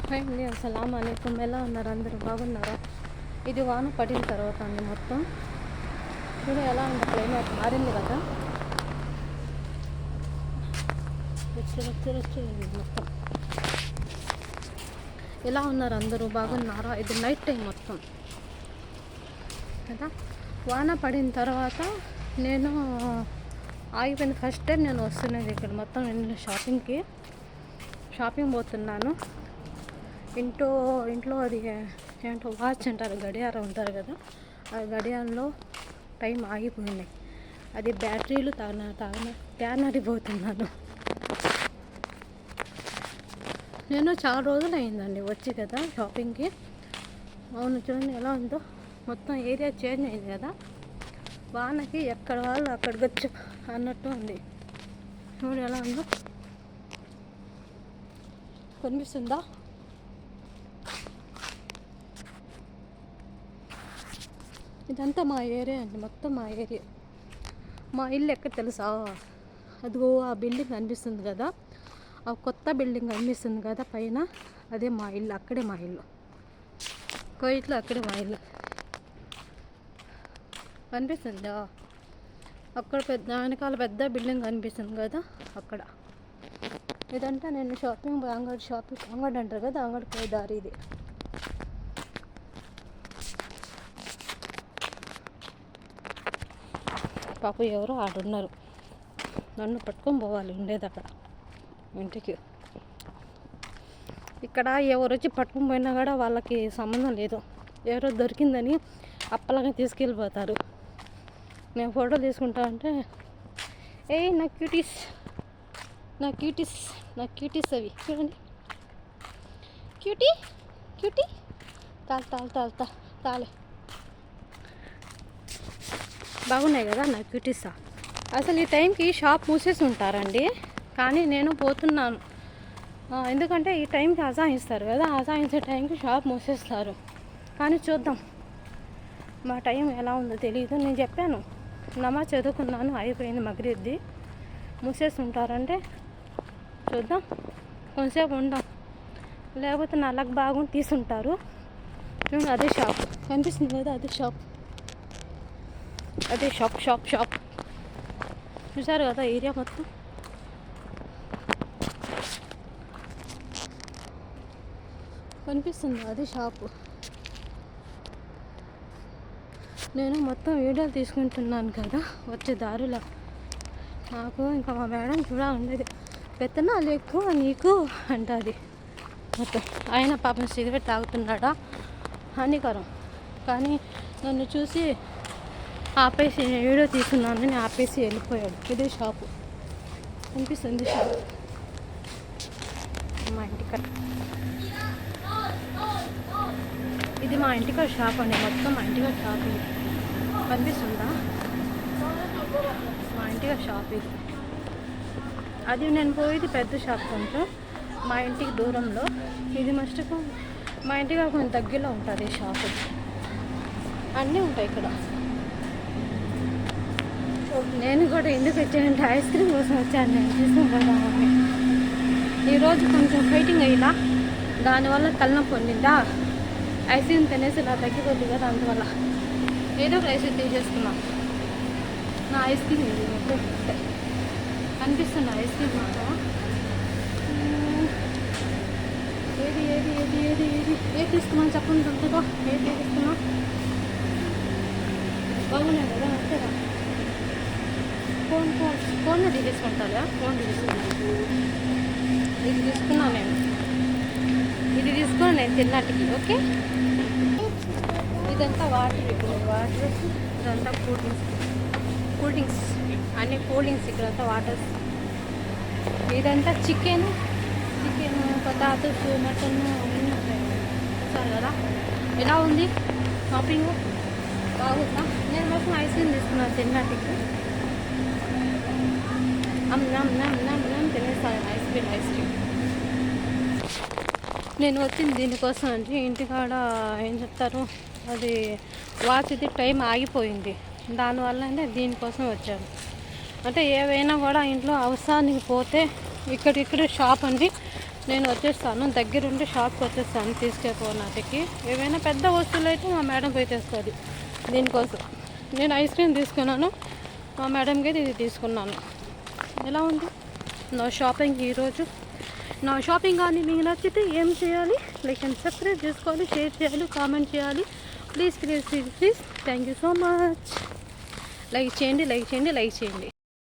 Hi అండి, అస్సలాం వాలేకుమ్. ఎలా ఉన్నారు? అందరూ బాగున్నారా? ఇది వాన పడిన తర్వాత అండి మొత్తం చూడ ఎలా ఉంది, క్లైమేట్ మారింది కదా, వచ్చి మొత్తం. ఎలా ఉన్నారు? అందరూ బాగున్నారా? ఇది నైట్ టైం మొత్తం కదా. వాన పడిన తర్వాత నేను ఆగిపోయింది. ఫస్ట్ టైం నేను వస్తున్నది ఇక్కడ మొత్తం. నేను షాపింగ్ పోతున్నాను. ఇంట్లో అది ఏంటో వాచ్ అంటారు, గడియారం ఉంటారు కదా, ఆ గడియారంలో టైం ఆగిపోయినాయి. అది బ్యాటరీలు తేనడిపోతున్నాను. నేను చాలా రోజులు అయిందండి వచ్చి కదా షాపింగ్కి. అవును, చూడండి ఎలా ఉందో, మొత్తం ఏరియా చేంజ్ అయింది కదా. వానకి ఎక్కడ వాళ్ళు అక్కడికి వచ్చి అన్నట్టు ఉంది. చూడు ఎలా ఉందో, కనిపిస్తుందా? ఇదంతా మా ఏరియా అండి, మొత్తం మా ఏరియా. మా ఇల్లు ఎక్కడ తెలుసా? అదిగో ఆ బిల్డింగ్ కనిపిస్తుంది కదా, ఆ కొత్త బిల్డింగ్ కనిపిస్తుంది కదా పైన, అదే మా ఇల్లు. అక్కడే మా ఇల్లు, కోయిట్లో అక్కడే మా ఇల్లు కనిపిస్తుందా? అక్కడ వెనకాల పెద్ద బిల్డింగ్ కనిపిస్తుంది కదా, అక్కడ. ఇదంతా నేను షాపింగ్ అంగడి అంటారు కదా, అంగడి పోయే దారి ఇది. పాప ఎవరో ఆడున్నారు, నన్ను పట్టుకొని పోవాలి ఉండేది అక్కడ ఇంటికి. ఇక్కడ ఎవరు వచ్చి పట్టుకొని పోయినా కూడా వాళ్ళకి సంబంధం లేదు. ఎవరో దొరికిందని అప్పలాగా తీసుకెళ్ళిపోతారు. నేను ఫోటో తీసుకుంటా అంటే, నా క్యూటీస్ అవి చూడండి. క్యూటీ తాలే బాగున్నాయి కదా నా క్యూటీసా. అసలు ఈ టైంకి షాప్ మూసేసి ఉంటారండి, కానీ నేను పోతున్నాను. ఎందుకంటే ఈ టైంకి అజాయిస్తారు కదా, అజాయించే టైంకి షాప్ మూసేస్తారు. కానీ చూద్దాం, మా టైం ఎలా ఉందో తెలియదు. నేను చెప్పాను, నమాజ్ చదువుకున్నాను, అయిపోయింది మగ్రిద్ది. మూసేసి ఉంటారంటే చూద్దాం, కొంచెంసేపు ఉందాం, లేకపోతే నా లక్ బాగుండి తీసుంటారు. చూడండి, అదే షాప్ కనిపిస్తుంది కదా, అదే షాప్ చూసారు కదా ఏరియా మొత్తం. కనిపిస్తుంది అది షాపు. నేను మొత్తం వీడియోలు తీసుకుంటున్నాను కదా వచ్చే దారిలో. నాకు ఇంకా మా మేడం కూడా ఉండేది, పెత్తనాలు ఎక్కువ నీకు అంటుంది మొత్తం. ఆయన పాపం సిగరెట్ తాగుతున్నాడా, హానికరం. కానీ నన్ను చూసి ఆపేసి, వీడియో తీసుకున్నానని ఆపేసి వెళ్ళిపోయాడు. ఇదే షాపు కనిపిస్తుంది, షాపు మా ఇంటికాడ. ఇది మా ఇంటికాడ షాప్ అండి, మొత్తం మా ఇంటికాడ షాప్. ఇది కనిపిస్తుందా? మా ఇంటికాడ షాప్ ఇది. అది నేను పోయేది పెద్ద షాప్ కొంచెం మా ఇంటికి దూరంలో. ఇది మస్ట్కు మా ఇంటికి కొంచెం దగ్గరలో ఉంటుంది షాపు. అన్నీ ఉంటాయి ఇక్కడ. నేను కూడా ఎందుకు వచ్చానంటే ఐస్ క్రీమ్ కోసం వచ్చాను. నేను తీసుకుంటాను. ఈరోజు కొంచెం ఫైటింగ్ అయ్యిందా, దానివల్ల తలనొప్పి వండిందా. ఐస్ క్రీమ్ తినేసి ఇలా తగ్గిపోద్ది కదా, అందువల్ల ఏదో ఒక ఐస్ క్రీమ్ తీసేసుకున్నా. నా ఐస్ క్రీమ్ ఇది కనిపిస్తున్నా, ఐస్ క్రీమ్ మాత్రం. ఏది తీసుకున్నాను చెప్పండి అంతగా. ఏది తీసుకున్నా బాగున్నాయి కదా, అంతేగా. ఫోన్ తీసేసుకుంటారా? ఫోన్ తీసేసుకున్నాను. ఇది తీసుకున్నాను నేను, ఇది తీసుకున్నాను నేను తిన్నట్టుకి. ఓకే, ఇదంతా వాటర్. ఇప్పుడు వాటర్, ఇదంతా కూల్ డ్రింక్స్ అన్ని కూల్ డ్రింక్స్. ఇక్కడంతా వాటర్స్. ఇదంతా చికెన్, పొటాటోస్, మటన్ అన్నీ ఉంటాయి. చూసారు కదా ఎలా ఉంది షాపింగ్, బాగుందా? నేను మొత్తం ఐస్ క్రీమ్ తీసుకున్నాను తిన్నట్టుకి. తినేస్తాను ఐస్ క్రీమ్. నేను వచ్చింది దీనికోసం అంటే, ఇంటికాడ ఏం చెప్తారు, అది వాచ్ ఇది టైం ఆగిపోయింది, దానివల్లనే దీనికోసం వచ్చాను. అంటే ఏవైనా కూడా ఇంట్లో అవసరానికి పోతే ఇక్కడిక్కడ షాప్ అండి నేను వచ్చేస్తాను, దగ్గరుండి షాప్కి వచ్చేస్తాను తీసుకెళ్ళిపోనాటికి. ఏవైనా పెద్ద వస్తువులు అయితే మా మేడం పోయి తెస్తుంది. దీనికోసం నేను ఐస్ క్రీమ్ తీసుకున్నాను, మా మేడంకి ఇది తీసుకున్నాను. ఎలా ఉంది నా షాపింగ్ ఈరోజు? నా షాపింగ్ కానీ మీకు నచ్చితే ఏం చేయాలి? లైక్ అండ్ సబ్స్క్రైబ్ చేసుకోవాలి, షేర్ చేయాలి, కామెంట్ చేయాలి. Please please please please. Thank you so much. Like చేయండి, లైక్ చేయండి, లైక్ చేయండి.